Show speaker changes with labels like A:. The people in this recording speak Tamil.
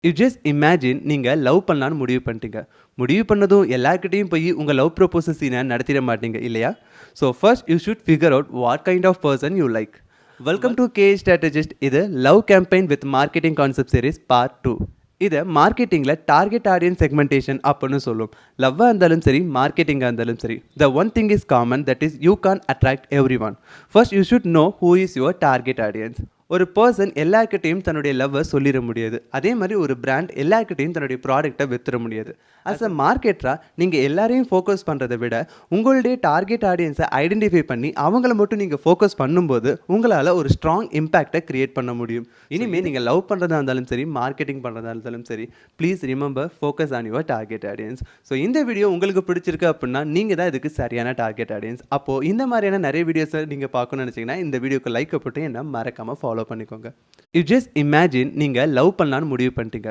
A: யூ ஜஸ்ட் இமேஜின் நீங்கள் லவ் பண்ணலான்னு முடிவு பண்ணிட்டீங்க. முடிவு பண்ணதும் எல்லார்கிட்டையும் போய் உங்கள் லவ் ப்ரொபோசல் சீனை நடத்திட மாட்டீங்க இல்லையா? So first you should figure out what kind of person you like. Welcome to K strategist. இது love campaign with marketing concept series part 2. இதை மார்க்கெட்டிங்கில் டார்கெட் ஆடியன்ஸ் செக்மெண்டேஷன் அப்படின்னு சொல்லும். லவ்வாக இருந்தாலும் சரி, மார்க்கெட்டிங்காக இருந்தாலும் சரி, the one thing is common, that is you can attract everyone. First you should know who is your target audience. ஒரு பர்சன் எல்லாருக்கிட்டையும் தன்னுடைய லவ்வை சொல்லிட முடியாது. அதே மாதிரி ஒரு பிராண்ட் எல்லாருக்கிட்டையும் தன்னுடைய ப்ராடக்டை வித்துற முடியாது. அஸ் அ மார்க்கெட்டராக நீங்கள் எல்லாரையும் ஃபோக்கஸ் பண்ணுறதை விட உங்களுடைய டார்கெட் ஆடியன்ஸை ஐடென்டிஃபை பண்ணி அவங்கள மட்டும் நீங்கள் ஃபோக்கஸ் பண்ணும்போது உங்களால் ஒரு ஸ்ட்ராங் இம்பேக்டை க்ரியேட் பண்ண முடியும். இனிமேல் நீங்கள் லவ் பண்ணுறதா இருந்தாலும் சரி, மார்க்கெட்டிங் பண்ணுறதா இருந்தாலும் சரி, please remember focus on your target audience. So இந்த வீடியோ உங்களுக்கு பிடிச்சிருக்கு அப்படின்னா நீங்கள் தான் இதுக்கு சரியான டார்கெட் ஆடியன்ஸ். அப்போது இந்த மாதிரியான நிறைய வீடியோஸை நீங்கள் பார்க்கணும்னு நினச்சிங்கன்னா இந்த வீடியோக்கு லைக் போட்டு என்ன மறக்காமல் ஃபாலோ பண்ணிக்கோங்க. யூ ஜஸ்ட் இமேஜின் நீங்கள் லவ் பண்ணலான்னு முடிவு பண்ணிட்டீங்க.